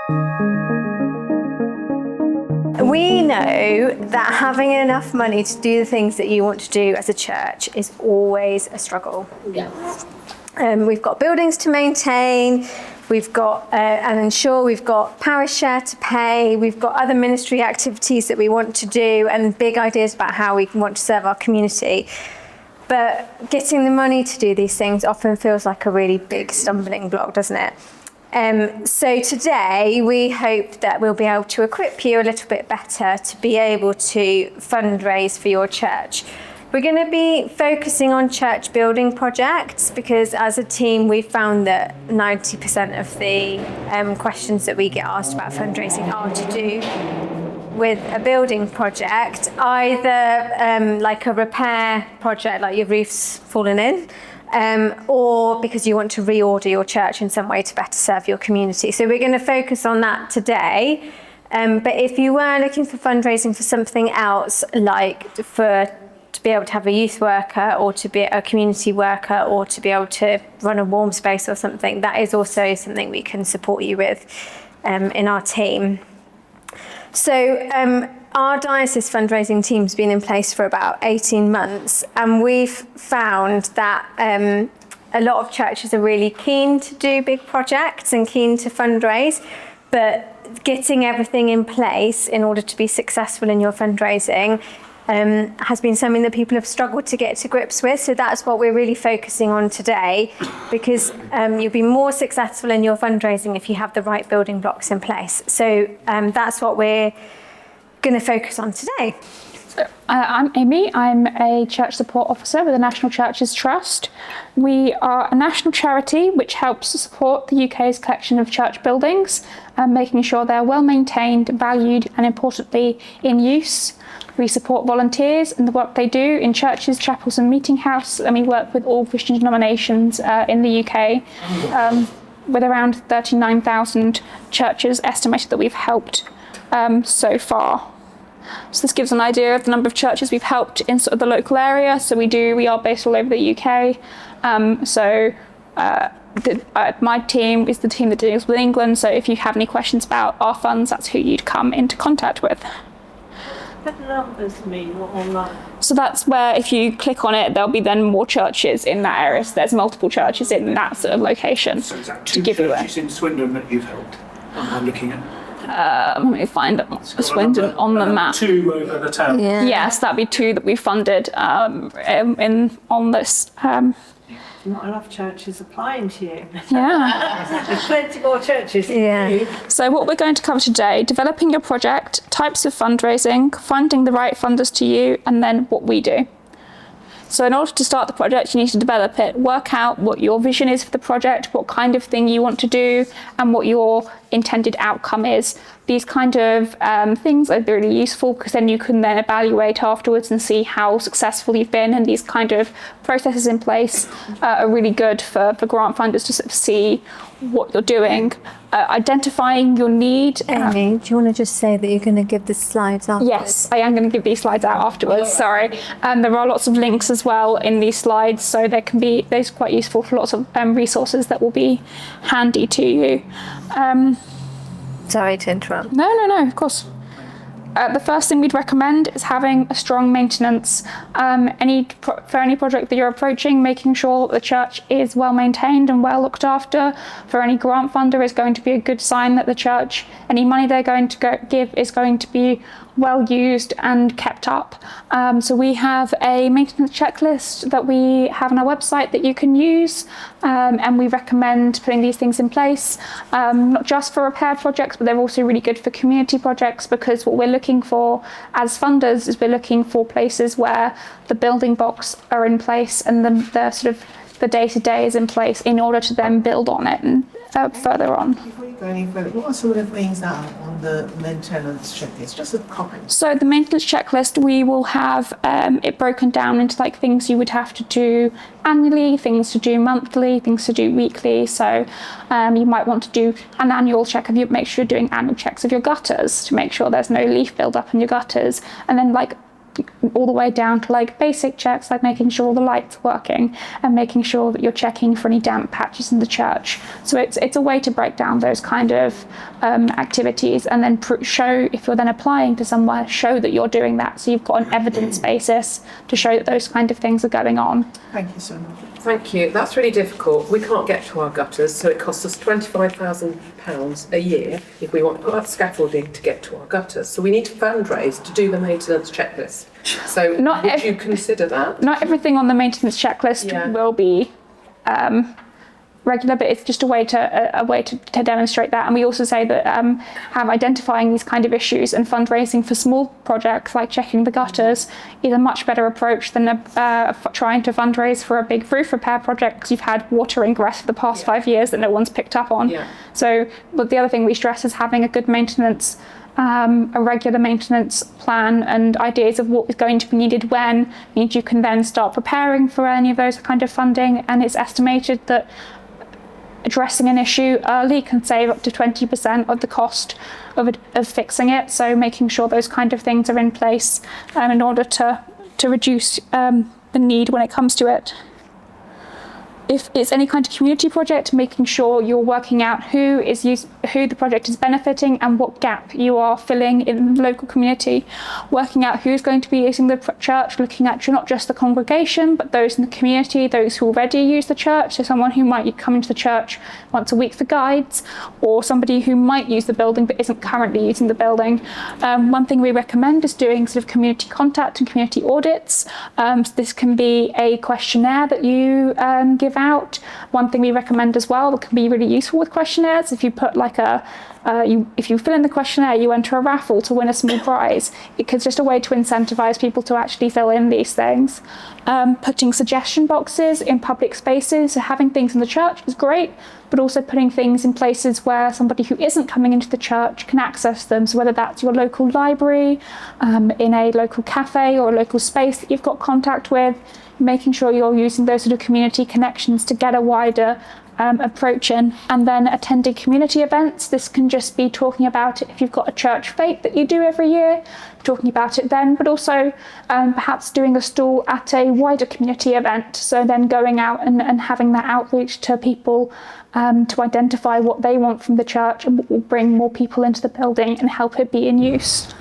We know that having enough money to do the things that you want to do as a church is always a struggle. Yeah. We've got buildings to maintain, we've got and ensure, we've got parish share to pay, we've got other ministry activities that we want to do and big ideas about how we want to serve our community. But getting the money to do these things often feels like a really big stumbling block, doesn't it? So today we hope that we'll be able to equip you a little bit better to be able to fundraise for your church. We're going to be focusing on church building projects because as a team we've found that 90% of the questions that we get asked about fundraising are to do with a building project, either like a repair project like your roof's fallen in, or because you want to reorder your church in some way to better serve your community. So we're going to focus on that today. But if you were looking for fundraising for something else, like to be able to have a youth worker or to be a community worker or to be able to run a warm space or something, that is also something we can support you with in our team. So our diocese fundraising team's been in place for about 18 months and we've found that a lot of churches are really keen to do big projects and keen to fundraise, but getting everything in place in order to be successful in your fundraising has been something that people have struggled to get to grips with. So that's what we're really focusing on today, because you'll be more successful in your fundraising if you have the right building blocks in place. So that's what we're going to focus on today. I'm Amy. I'm a church support officer with the National Churches Trust. We are a national charity which helps to support the UK's collection of church buildings, making sure they're well maintained, valued and importantly in use. We support volunteers and the work they do in churches, chapels and meeting house, and we work with all Christian denominations in the UK, with around 39,000 churches estimated that we've helped so far. So this gives an idea of the number of churches we've helped in sort of the local area. So we are based all over the UK. My team is the team that deals with England. So if you have any questions about our funds, that's who you'd come into contact with. What numbers mean on that? So that's where if you click on it, there'll be then more churches in that area. So there's multiple churches in that sort of location. So is that two churches in Swindon that you've helped? I'm looking at. Let me find Swindon on the map. 2 over the town. Yeah. Yes, that'd be 2 that we funded on this. Not enough churches applying to you. Yeah. There's plenty more churches. Yeah. So what we're going to cover today, developing your project, types of fundraising, finding the right funders to you, and then what we do. So in order to start the project, you need to develop it, work out what your vision is for the project, what kind of thing you want to do, and what your intended outcome is. These kind of things are really useful because then you can then evaluate afterwards and see how successful you've been, and these kind of processes in place are really good for grant funders to sort of see what you're doing. Identifying your need. Amy, do you want to just say that you're going to give the slides afterwards? Yes, I am going to give these slides out afterwards, sorry. There are lots of links as well in these slides, so they're quite useful for lots of resources that will be handy to you. Sorry to interrupt. No, of course. The first thing we'd recommend is having a strong maintenance. For any project that you're approaching, making sure that the church is well maintained and well looked after. For any grant funder is going to be a good sign that the church, any money they're going to give is going to be well used and kept up. So we have a maintenance checklist that we have on our website that you can use, and we recommend putting these things in place, not just for repair projects, but they're also really good for community projects, because what we're looking for as funders is we're looking for places where the building blocks are in place and the sort of the day-to-day is in place in order to then build on it and further on. Before you go any further, what are some of the things that are on the maintenance checklist? Just a comment. So the maintenance checklist, we will have it broken down into like things you would have to do annually, things to do monthly, things to do weekly. So you might want to do an annual check of make sure you're doing annual checks of your gutters to make sure there's no leaf build up in your gutters, and then like all the way down to like basic checks, like making sure the lights are working and making sure that you're checking for any damp patches in the church. So it's a way to break down those kind of activities, and then show, if you're then applying to somewhere, show that you're doing that. So you've got an evidence basis to show that those kind of things are going on. Thank you so much. Thank you. That's really difficult. We can't get to our gutters, so it costs us £25,000 a year if we want to put up scaffolding to get to our gutters. So we need to fundraise to do the maintenance checklist. So would you consider that? Not everything on the maintenance checklist will be regular, but it's just a way to demonstrate that. And we also say that have identifying these kind of issues and fundraising for small projects like checking the gutters is a much better approach than trying to fundraise for a big roof repair project because you've had water ingress for the past 5 years that no one's picked up on. So, but the other thing we stress is having a good maintenance, a regular maintenance plan and ideas of what is going to be needed when, means you can then start preparing for any of those kind of funding. And it's estimated that addressing an issue early can save up to 20% of the cost of fixing it. So making sure those kind of things are in place in order to reduce the need when it comes to it. If it's any kind of community project, making sure you're working out who the project is benefiting and what gap you are filling in the local community, working out who's going to be using the church, looking at not just the congregation, but those in the community, those who already use the church. So someone who might come into the church once a week for guides, or somebody who might use the building but isn't currently using the building. One thing we recommend is doing sort of community contact and community audits. So this can be a questionnaire that you give out. One thing we recommend as well that can be really useful with questionnaires, if you put like if you fill in the questionnaire, you enter a raffle to win a small prize. It's just a way to incentivize people to actually fill in these things. Putting suggestion boxes in public spaces, so having things in the church is great, but also putting things in places where somebody who isn't coming into the church can access them. So whether that's your local library, in a local cafe or a local space that you've got contact with, making sure you're using those sort of community connections to get a wider approach in. And then attending community events. This can just be talking about it if you've got a church fete that you do every year, talking about it then, but also perhaps doing a stall at a wider community event. So then going out and having that outreach to people to identify what they want from the church and what will bring more people into the building and help it be in use.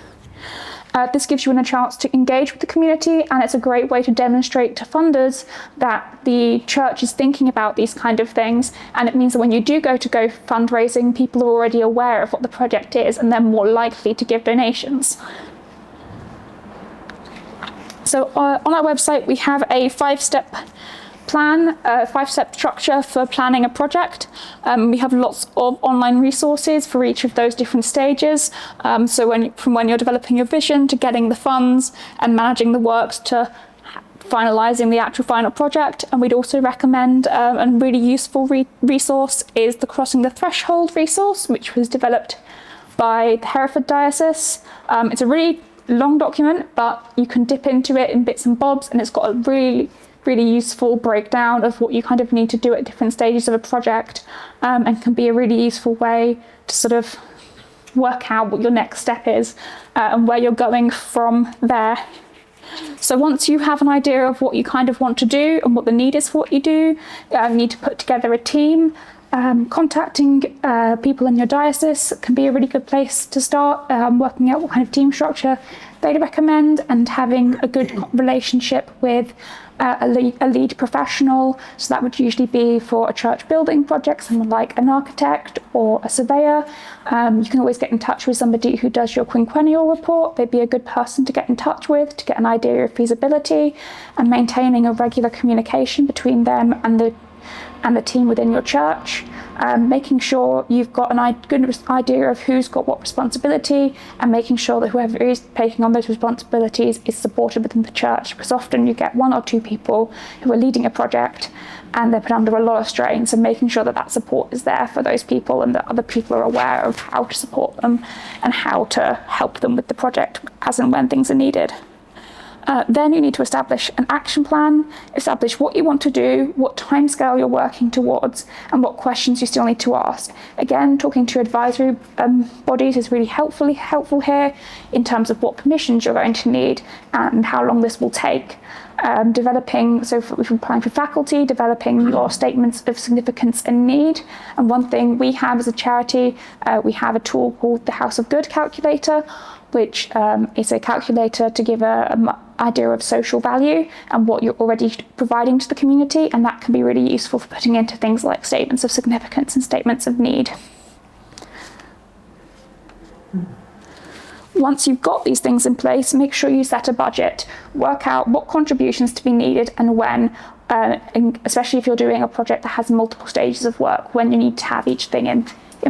This gives you a chance to engage with the community, and it's a great way to demonstrate to funders that the church is thinking about these kind of things, and it means that when you do go fundraising, people are already aware of what the project is and they're more likely to give donations. So on our website we have a 5-step plan, a 5-step structure for planning a project. We have lots of online resources for each of those different stages. So from when you're developing your vision to getting the funds and managing the works to finalising the actual final project. And we'd also recommend a really useful resource is the Crossing the Threshold resource, which was developed by the Hereford Diocese. It's a really long document, but you can dip into it in bits and bobs, and it's got a really useful breakdown of what you kind of need to do at different stages of a project, and can be a really useful way to sort of work out what your next step is and where you're going from there. So once you have an idea of what you kind of want to do and what the need is for what you do, you need to put together a team. Contacting people in your diocese can be a really good place to start, working out what kind of team structure they'd recommend, and having a good relationship with a lead professional. So that would usually be for a church building project, someone like an architect or a surveyor. You can always get in touch with somebody who does your quinquennial report. They'd be a good person to get in touch with to get an idea of feasibility, and maintaining a regular communication between them and the team within your church, making sure you've got a good idea of who's got what responsibility, and making sure that whoever is taking on those responsibilities is supported within the church, because often you get 1 or 2 people who are leading a project and they're put under a lot of strain. So making sure that support is there for those people, and that other people are aware of how to support them and how to help them with the project as and when things are needed. Then you need to establish an action plan, establish what you want to do, what timescale you're working towards, and what questions you still need to ask. Again, talking to apprisal bodies is really helpful here in terms of what permissions you're going to need and how long this will take. So if you're applying for faculty, developing your statements of significance and need. And one thing we have as a charity, we have a tool called the House of Good calculator, which is a calculator to give an idea of social value and what you're already providing to the community, and that can be really useful for putting into things like statements of significance and statements of need. Once you've got these things in place, make sure you set a budget, work out what contributions to be needed and when, and especially if you're doing a project that has multiple stages of work, when you need to have each thing in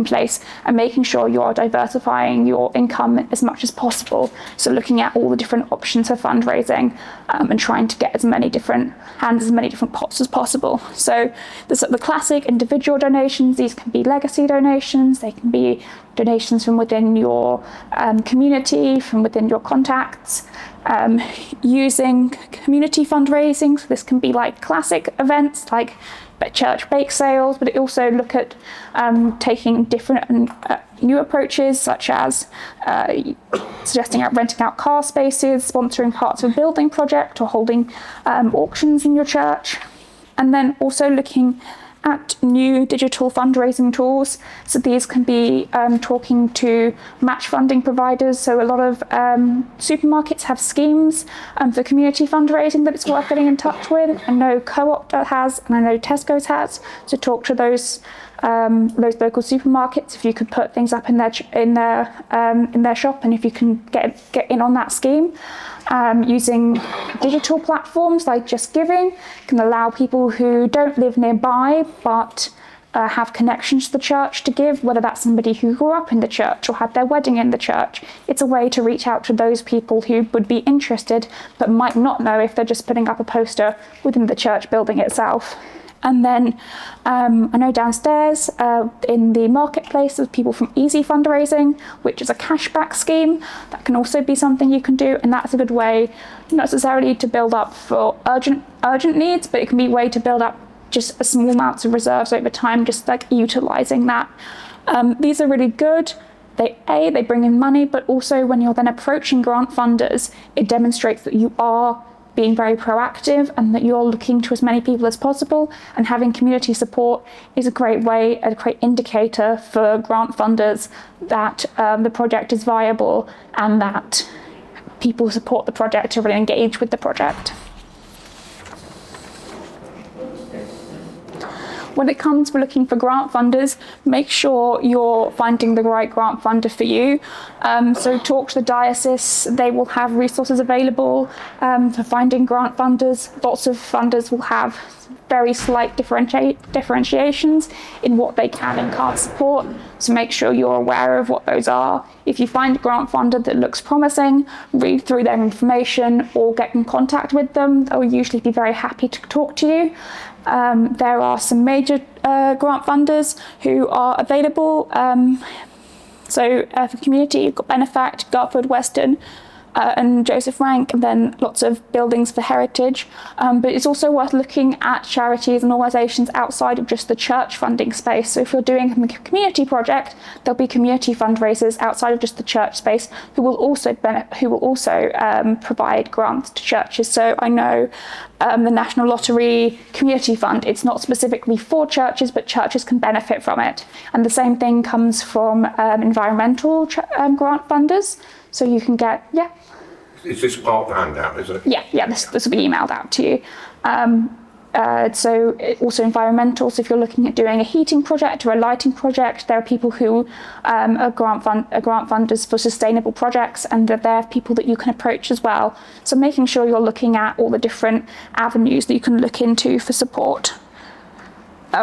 place, and making sure you're diversifying your income as much as possible. So looking at all the different options for fundraising and trying to get as many different pots as possible. So there's the classic individual donations. These can be legacy donations. They can be donations from within your community, from within your contacts. Using community fundraising, so this can be like classic events like church bake sales, but it also look at taking different new approaches, such as suggesting renting out car spaces, sponsoring parts of a building project, or holding auctions in your church. And then also looking at new digital fundraising tools. So these can be talking to match funding providers. So a lot of supermarkets have schemes for community fundraising that it's worth getting in touch with. I know Co-op has, and I know Tesco's has. So talk to those local supermarkets if you could put things up in their shop, and if you can get in on that scheme. Using digital platforms like Just Giving can allow people who don't live nearby but have connections to the church to give, whether that's somebody who grew up in the church or had their wedding in the church. It's a way to reach out to those people who would be interested but might not know if they're just putting up a poster within the church building itself. And then I know downstairs in the marketplace there's people from Easy Fundraising, which is a cashback scheme. That can also be something you can do, and that's a good way, not necessarily to build up for urgent needs, but it can be a way to build up just a small amounts of reserves over time, just like utilising that. These are really good. They bring in money, but also when you're then approaching grant funders, it demonstrates that you are being very proactive and that you're looking to as many people as possible, and having community support is a great way, a great indicator for grant funders that the project is viable and that people support the project or really engage with the project. When it comes to looking for grant funders, make sure you're finding the right grant funder for you. So talk to the diocese, they will have resources available for finding grant funders. Lots of funders will have very slight differentiations in what they can and can't support, so make sure you're aware of what those are. If you find a grant funder that looks promising, read through their information or get in contact with them. They'll usually be very happy to talk to you. There are some major grant funders who are available. So for community, you've got Benefact, Garford, Weston, and Joseph Rank, and then lots of buildings for heritage. But it's also worth looking at charities and organisations outside of just the church funding space. So if you're doing a community project, there'll be community fundraisers outside of just the church space who will also provide grants to churches. So I know the National Lottery Community Fund, it's not specifically for churches, but churches can benefit from it. And the same thing comes from environmental grant funders. So you can get, Is this part of the handout, is it? Yeah, this will be emailed out to you. So also environmental, so if you're looking at doing a heating project or a lighting project, there are people who are grant funders for sustainable projects, and they're people that you can approach as well. So making sure you're looking at all the different avenues that you can look into for support.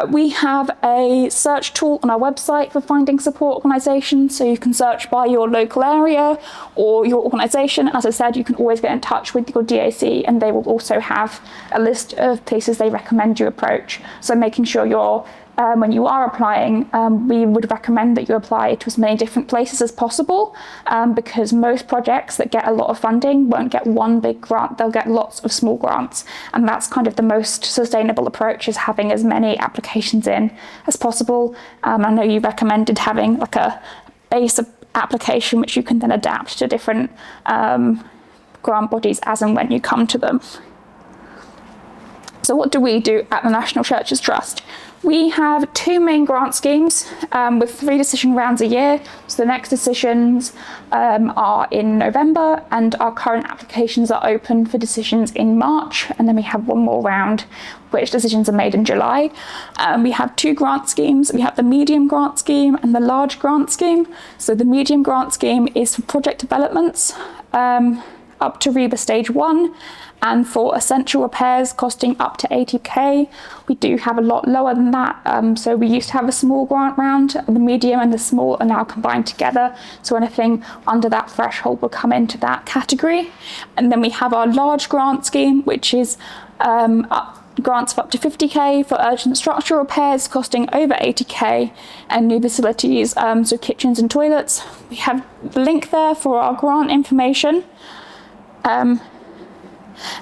We have a search tool on our website for finding support organisations, so you can search by your local area or your organisation. As I said, you can always get in touch with your DAC, and they will also have a list of places they recommend you approach. So making sure you're when you are applying, we would recommend that you apply to as many different places as possible, because most projects that get a lot of funding won't get one big grant, they'll get lots of small grants. And that's kind of the most sustainable approach, is having as many applications in as possible. I know you recommended having like a base application which you can then adapt to different grant bodies as and when you come to them. So what do we do at the National Churches Trust? We have 2 main grant schemes with 3 decision rounds a year. So the next decisions are in November, and our current applications are open for decisions in March. And then we have 1 more round, which decisions are made in July. We have 2 grant schemes. We have the medium grant scheme and the large grant scheme. So the medium grant scheme is for project developments up to REBA stage 1, and for essential repairs costing up to 80k. We do have a lot lower than that. So we used to have a small grant round, the medium and the small are now combined together. So anything under that threshold will come into that category. And then we have our large grant scheme, which is grants of up to 50k for urgent structural repairs costing over 80k, and new facilities, so kitchens and toilets. We have the link there for our grant information.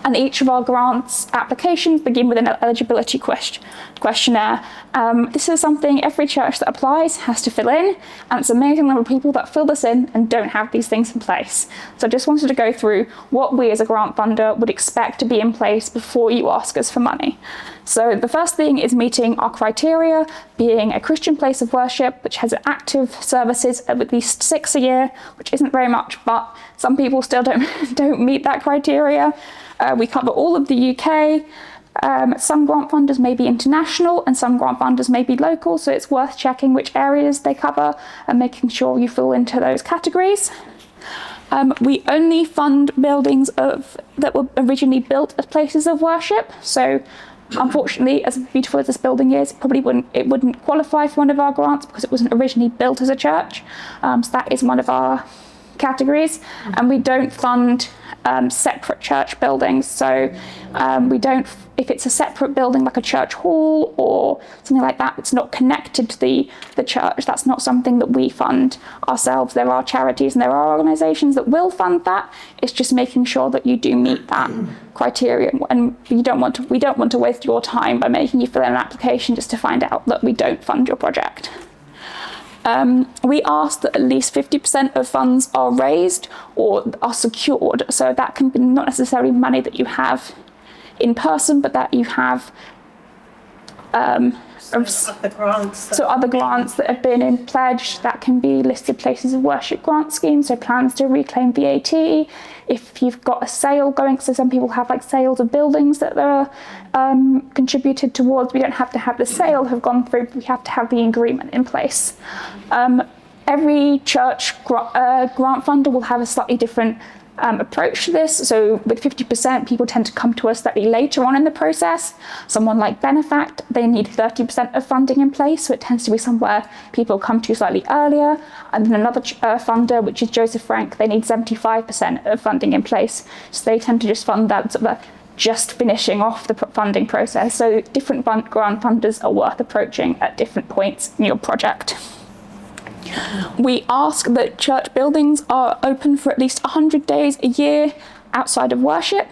And each of our grants applications begin with an eligibility questionnaire. This is something every church that applies has to fill in, and it's amazing number of people that fill this in and don't have these things in place. So I just wanted to go through what we as a grant funder would expect to be in place before you ask us for money. So the first thing is meeting our criteria, being a Christian place of worship, which has active services of at least 6 a year, which isn't very much, but some people still don't meet that criteria. We cover all of the UK. Some grant funders may be international and some grant funders may be local, so it's worth checking which areas they cover and making sure you fall into those categories. We only fund buildings that were originally built as places of worship. So unfortunately, as beautiful as this building is, it wouldn't qualify for one of our grants because it wasn't originally built as a church. So that is one of our categories. And we don't fund separate church buildings. So we don't, if it's a separate building like a church hall or something like that, it's not connected to the church, that's not something that we fund ourselves. There are charities and there are organisations that will fund that. It's just making sure that you do meet that criteria, and we don't want to waste your time by making you fill in an application just to find out that we don't fund your project. We ask that at least 50% of funds are raised or are secured. So that can be not necessarily money that you have in person, but that you have other grants. So other grants that have been in pledge, that can be listed places of worship grant schemes, so plans to reclaim VAT. If you've got a sale going, so some people have like sales of buildings that they're contributed towards, we don't have to have the sale have gone through, we have to have the agreement in place. Every church grant funder will have a slightly different approach to this. So with 50%, people tend to come to us slightly later on in the process. Someone like Benefact, they need 30% of funding in place, so it tends to be somewhere people come to slightly earlier. And then another funder, which is Joseph Frank, they need 75% of funding in place, so they tend to just fund that sort of just finishing off the funding process. So different grant funders are worth approaching at different points in your project. We ask that church buildings are open for at least 100 days a year outside of worship,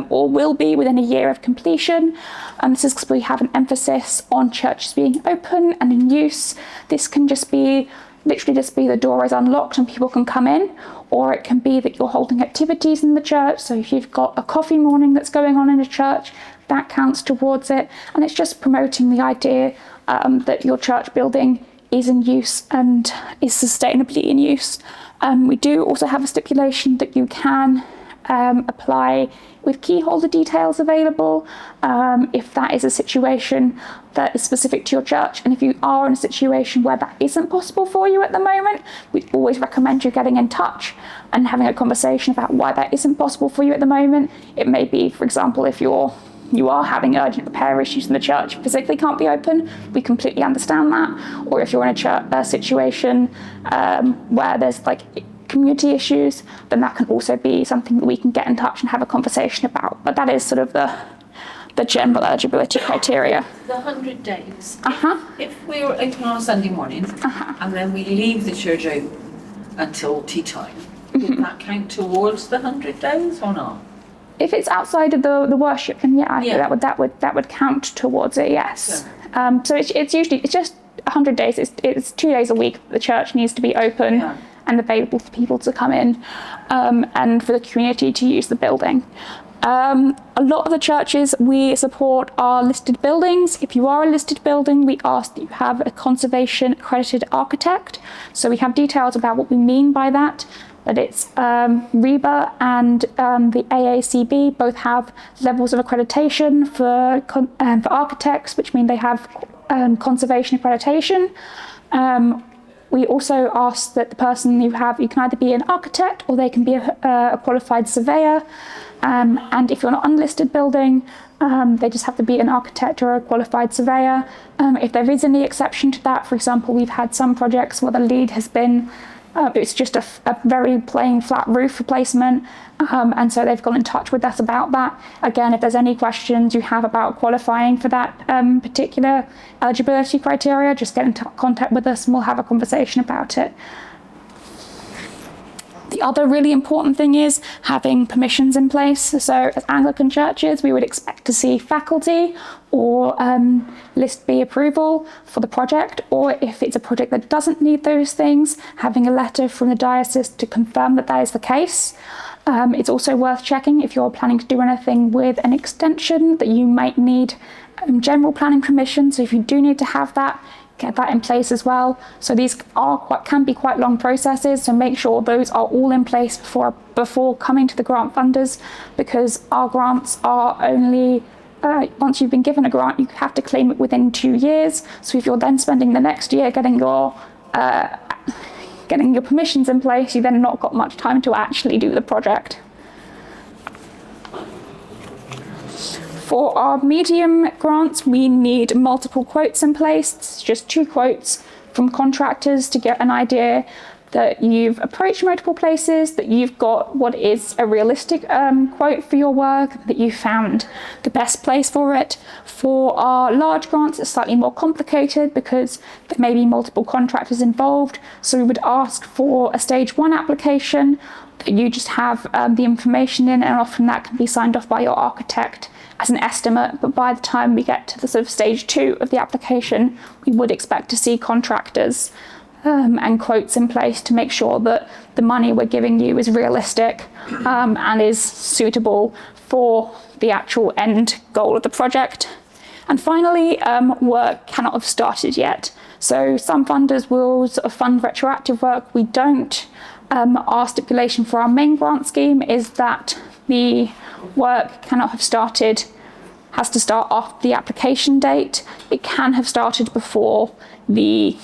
or will be within a year of completion. This is because we have an emphasis on churches being open and in use. This can just be literally just be the door is unlocked and people can come in, or it can be that you're holding activities in the church. So if you've got a coffee morning that's going on in a church, that counts towards it. And it's just promoting the idea that your church building is in use and is sustainably in use. We do also have a stipulation that you can apply with key holder details available if that is a situation that is specific to your church. And if you are in a situation where that isn't possible for you at the moment, we always recommend you getting in touch and having a conversation about why that isn't possible for you at the moment. It may be, for example, if you are having urgent repair issues and the church physically can't be open, we completely understand that. Or if you're in a situation where there's like community issues, then that can also be something that we can get in touch and have a conversation about. But that is sort of the the general eligibility criteria. The 100 days. Uh-huh. If we were open on a Sunday morning and then we leave the church open until tea time, would that count towards the 100 days or not? If it's outside of the worship, then I think Yeah. that would count towards it. Yes. So it's usually just 100 days. It's 2 days a week that the church needs to be open and available for people to come in, and for the community to use the building. A lot of the churches we support are listed buildings. If you are a listed building, we ask that you have a conservation accredited architect. So we have details about what we mean by that. But it's REBA and the AACB both have levels of accreditation for architects, which mean they have conservation accreditation. We also ask that the person you can either be an architect or they can be a qualified surveyor. And if you're not unlisted building, they just have to be an architect or a qualified surveyor. If there is any exception to that, for example, we've had some projects where the lead has been it's just a very plain flat roof replacement, and so they've got in touch with us about that. Again, if there's any questions you have about qualifying for that particular eligibility criteria, just get in contact with us and we'll have a conversation about it. The other really important thing is having permissions in place. So as Anglican churches, we would expect to see faculty or List B approval for the project, or if it's a project that doesn't need those things, having a letter from the diocese to confirm that that is the case. It's also worth checking if you're planning to do anything with an extension that you might need general planning permission. So if you do need to have that, get that in place as well. So these can be quite long processes, so make sure those are all in place before coming to the grant funders, because our grants are only once you've been given a grant, you have to claim it within 2 years. So if you're then spending the next year getting your permissions in place, you then not got much time to actually do the project. For our medium grants, we need multiple quotes in place. It's just 2 quotes from contractors to get an idea that you've approached multiple places, that you've got what is a realistic quote for your work, that you found the best place for it. For our large grants, it's slightly more complicated because there may be multiple contractors involved. So we would ask for a stage 1 application that you just have the information in, and often that can be signed off by your architect as an estimate, but by the time we get to the sort of stage 2 of the application, we would expect to see contractors and quotes in place to make sure that the money we're giving you is realistic and is suitable for the actual end goal of the project. And finally, work cannot have started yet. So some funders will sort of fund retroactive work. We don't. Our stipulation for our main grant scheme is that the work cannot have started, has to start off the application date. It can have started before the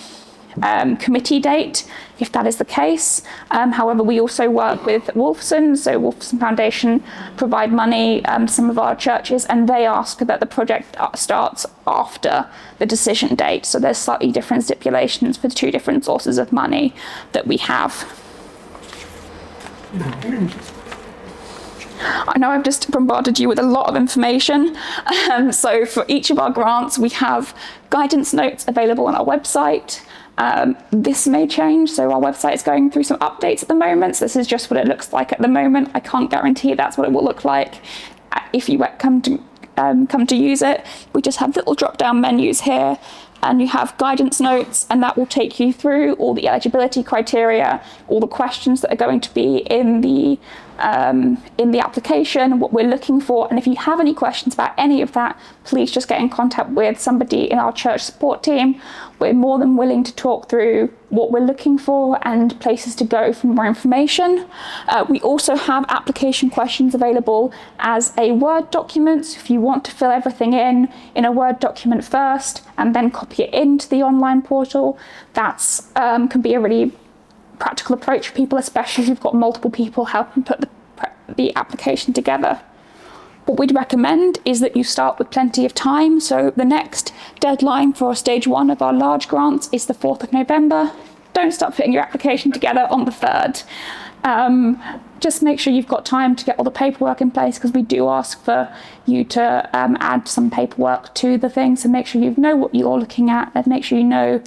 committee date, if that is the case. However, we also work with Wolfson, so Wolfson Foundation provide money to some of our churches, and they ask that the project starts after the decision date. So there's slightly different stipulations for the 2 different sources of money that we have. I know I've just bombarded you with a lot of information. So for each of our grants, we have guidance notes available on our website. This may change, so our website is going through some updates at the moment. So this is just what it looks like at the moment. I can't guarantee that's what it will look like if you come to use it. We just have little drop-down menus here, and you have guidance notes, and that will take you through all the eligibility criteria, all the questions that are going to be in the application, what we're looking for. And if you have any questions about any of that, please just get in contact with somebody in our church support team. We're more than willing to talk through what we're looking for and places to go for more information. We also have application questions available as a Word document. So if you want to fill everything in a Word document first and then copy it into the online portal, that's can be a really practical approach for people, especially if you've got multiple people helping put the application together. What we'd recommend is that you start with plenty of time. So the next deadline for stage 1 of our large grants is the 4th of November. Don't start putting your application together on the 3rd. Just make sure you've got time to get all the paperwork in place, because we do ask for you to add some paperwork to the thing. So make sure you know what you're looking at, and make sure you know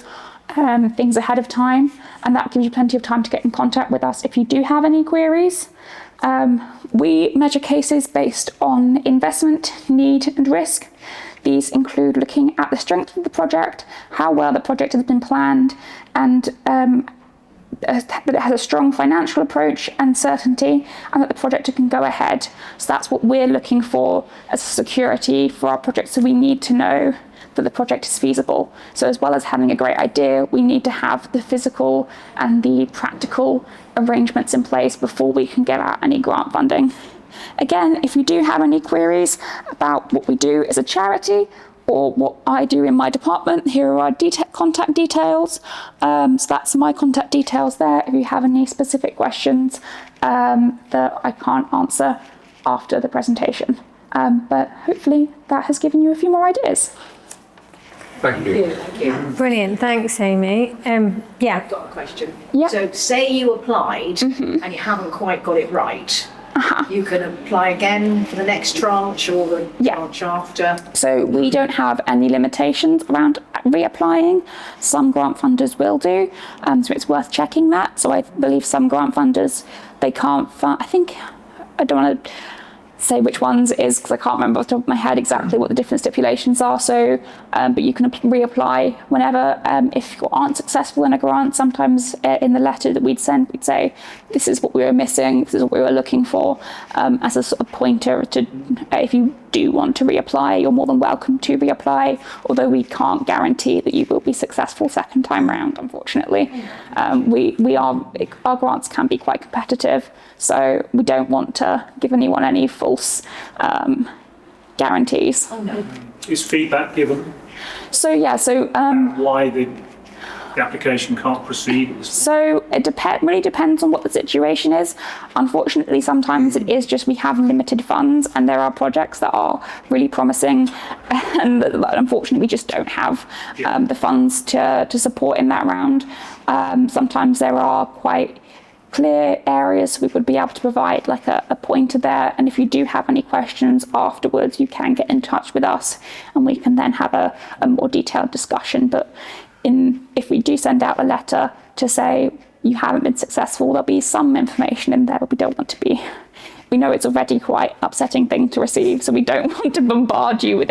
things ahead of time, and that gives you plenty of time to get in contact with us if you do have any queries. We measure cases based on investment, need and risk. These include looking at the strength of the project, how well the project has been planned, and that it has a strong financial approach and certainty, and that the project can go ahead. So that's what we're looking for as security for our project. So we need to know that the project is feasible. So as well as having a great idea, we need to have the physical and the practical arrangements in place before we can get out any grant funding. Again, if you do have any queries about what we do as a charity or what I do in my department, here are our contact details. So that's my contact details there if you have any specific questions that I can't answer after the presentation. But hopefully that has given you a few more ideas. Thank you. Thank you. Brilliant, thanks Amy. Yeah, I've got a question. Yeah. So say you applied and you haven't quite got it right. You can apply again for the next tranche or the tranche after. So we don't have any limitations around reapplying. Some grant funders will do, so it's worth checking that. So I believe some grant funders, they can't fund, I don't want to say which ones it is because I can't remember off the top of my head exactly what the different stipulations are. So, but you can reapply whenever. If you aren't successful in a grant, sometimes in the letter that we'd send, we'd say, this is what we were missing, this is what we were looking for, as a sort of pointer to, if you do want to reapply, you're more than welcome to reapply, although we can't guarantee that you will be successful second time round, unfortunately. Our grants can be quite competitive, so we don't want to give anyone any false guarantees. Oh no. Is feedback given? So Why the application can't proceed? So it really depends on what the situation is. Unfortunately, sometimes it is just we have limited funds and there are projects that are really promising and that unfortunately we just don't have the funds to support in that round. Sometimes there are quite clear areas we would be able to provide like a pointer there, and if you do have any questions afterwards you can get in touch with us and we can then have a more detailed discussion. But if we do send out a letter to say you haven't been successful, there'll be some information in there, but we don't want to be, we know it's already quite an upsetting thing to receive, so we don't want to bombard you with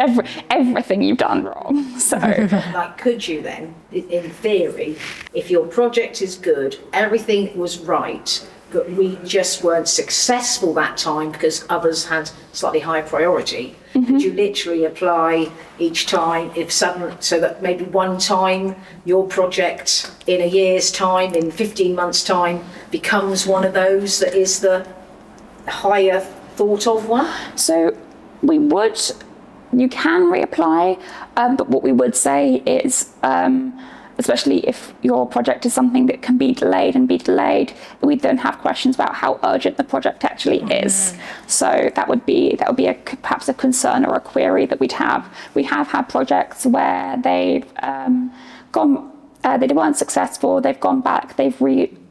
everything you've done wrong. So Like, could you then, in theory, if your project is good, everything was right, but we just weren't successful that time because others had slightly higher priority, could you literally apply each time so that maybe one time your project in a year's time, in 15 months' time, becomes one of those that is the higher thought of one? So you can reapply, but what we would say is, especially if your project is something that can be delayed, we then have questions about how urgent the project actually is. So that would be perhaps a concern or a query that we'd have. We have had projects where they've they weren't successful, they've gone back,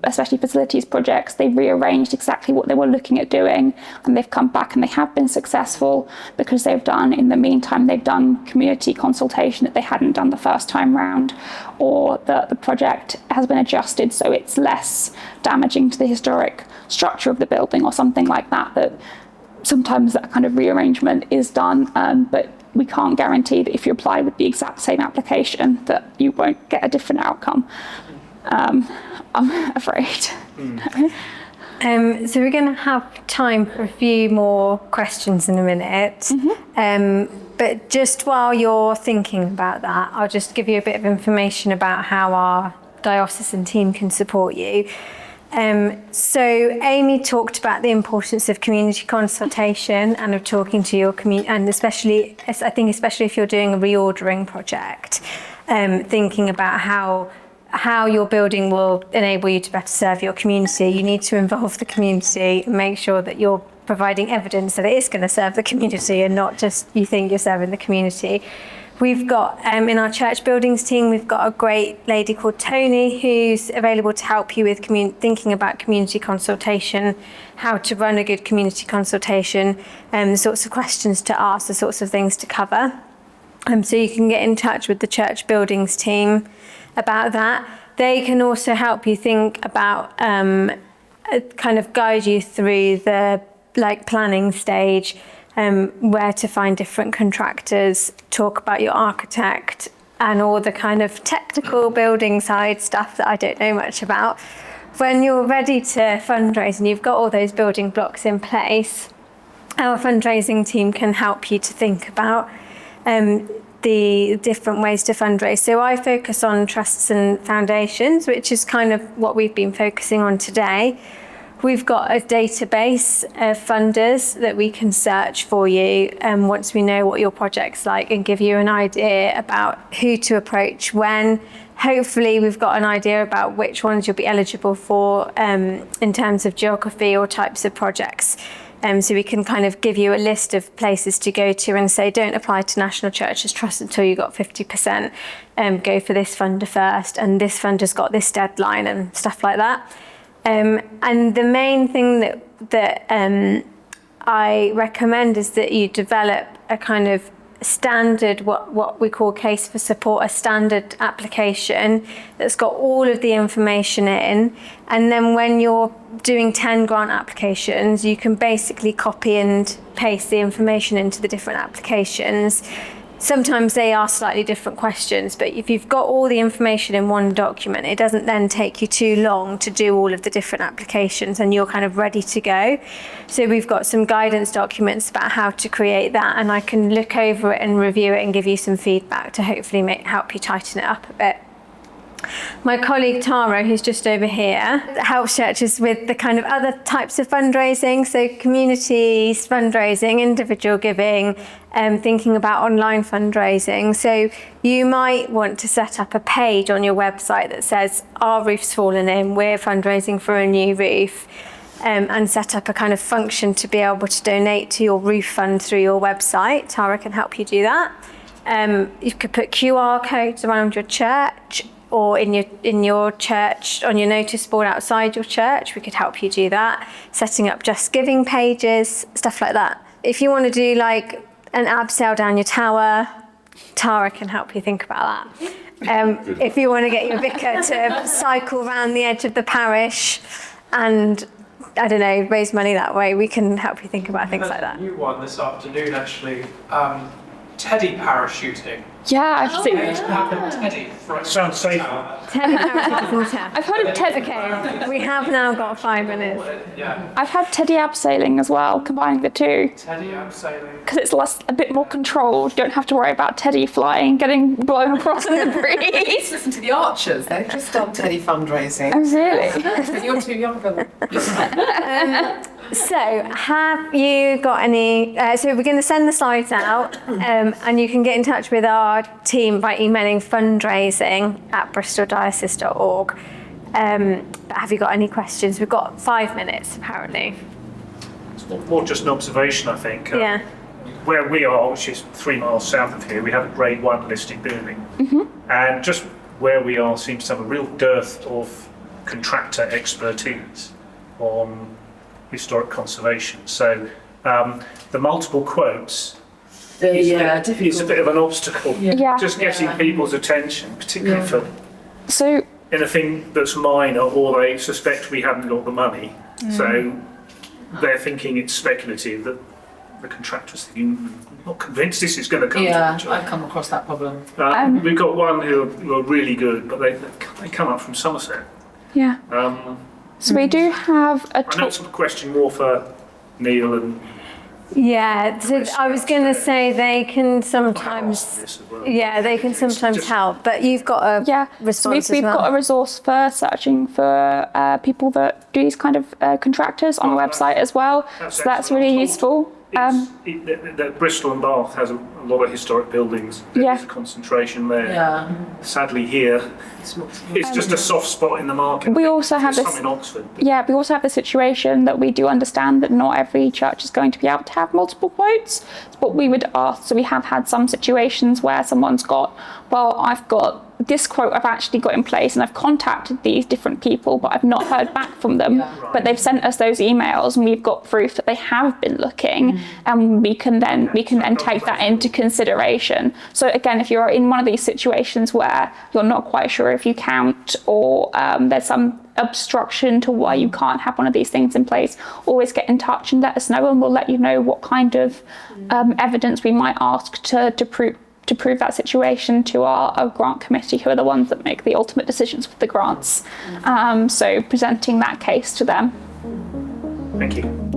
especially facilities projects, they've rearranged exactly what they were looking at doing, and they've come back and they have been successful because in the meantime, they've done community consultation that they hadn't done the first time round, or the project has been adjusted so it's less damaging to the historic structure of the building or something like that, that sometimes that kind of rearrangement is done, but we can't guarantee that if you apply with the exact same application that you won't get a different outcome. I'm afraid. So we're going to have time for a few more questions in a minute. But just while you're thinking about that, I'll just give you a bit of information about how our diocesan team can support you. So Amy talked about the importance of community consultation and of talking to your community, and especially if you're doing a reordering project, thinking about how your building will enable you to better serve your community. You need to involve the community and make sure that you're providing evidence that it is going to serve the community and not just you think you're serving the community. We've got, in our church buildings team, we've got a great lady called Tony who's available to help you with thinking about community consultation, how to run a good community consultation, the sorts of questions to ask, the sorts of things to cover. So you can get in touch with the church buildings team about that. They can also help you think about, kind of guide you through the planning stage, where to find different contractors, talk about your architect and all the kind of technical building side stuff that I don't know much about. When you're ready to fundraise and you've got all those building blocks in place, our fundraising team can help you to think about the different ways to fundraise. So I focus on trusts and foundations, which is kind of what we've been focusing on today. We've got a database of funders that we can search for you once we know what your project's like and give you an idea about who to approach when. Hopefully we've got an idea about which ones you'll be eligible for in terms of geography or types of projects. So we can kind of give you a list of places to go to and say, don't apply to National Churches Trust until you got 50%. Go for this funder first, and this funder's got this deadline and stuff like that. And the main thing that I recommend is that you develop a kind of standard, what we call case for support, a standard application that's got all of the information in. And then when you're doing 10 grant applications, you can basically copy and paste the information into the different applications. Sometimes they ask slightly different questions, but if you've got all the information in one document, it doesn't then take you too long to do all of the different applications and you're kind of ready to go. So we've got some guidance documents about how to create that, and I can look over it and review it and give you some feedback to hopefully help you tighten it up a bit. My colleague Tara, who's just over here, helps churches with the kind of other types of fundraising, so communities fundraising, individual giving, thinking about online fundraising. So you might want to set up a page on your website that says, our roof's fallen in, we're fundraising for a new roof, and set up a kind of function to be able to donate to your roof fund through your website. Tara can help you do that. You could put QR codes around your church, or in your church, on your notice board outside your church. We could help you do that. Setting up Just Giving pages, stuff like that. If you want to do like an abseil down your tower, Tara can help you think about that. If you want to get your vicar to cycle around the edge of the parish and, I don't know, raise money that way, we can help you think about things like that. New one this afternoon, actually. Teddy parachuting. Yeah, I've seen it. Teddy. Sounds safe. Teddy parachuting. I've heard of Teddy. Okay, we have now got 5 minutes. Yeah. I've had Teddy abseiling as well, combining the two. Teddy abseiling. Because it's a bit more controlled. You don't have to worry about Teddy flying, getting blown across in the breeze. Listen to the Archers, they've just done Teddy fundraising. Oh, really? But you're too young for them. So, have you got any? So, we're going to send the slides out, and you can get in touch with our team by emailing fundraising@bristoldiocese.org. But have you got any questions? We've got 5 minutes, apparently. It's more just an observation, I think. Yeah. Where we are, which is 3 miles south of here, we have a Grade 1 listed building. And just where we are seems to have a real dearth of contractor expertise on historic conservation. So the multiple quotes is a bit of an obstacle. Yeah. Just getting people's attention, particularly for So, anything that's minor, or they suspect we haven't got the money. So they're thinking it's speculative, that the contractor's thinking, I'm not convinced this is going to come to the job. I've come across that problem. We've got one who are really good, but they come up from Somerset. yeah. So we do have a I know it's a question more for Neil and Yeah, so I was going to say they can sometimes, this as well. yeah, they can sometimes help, but you've got a So response we've as well. got a resource for searching for people that do these kind of contractors on the website as well. So that's really useful. The Bristol and Bath has a lot of historic buildings. There's a concentration there. Yeah. Sadly, here it's just a soft spot in the market. We also have There's this. some in Oxford. Yeah, we also have the situation that we do understand that not every church is going to be able to have multiple quotes. But we would ask. So we have had some situations where someone's got, well, I've got this quote I've actually got in place and I've contacted these different people, but I've not heard back from them. But they've sent us those emails and we've got proof that they have been looking, and we can then take that into consideration. So again, if you're in one of these situations where you're not quite sure if you count, or there's some obstruction to why you can't have one of these things in place, always get in touch and let us know, and we'll let you know what kind of evidence we might ask to prove that situation to our grant committee, who are the ones that make the ultimate decisions with the grants. So presenting that case to them. Thank you.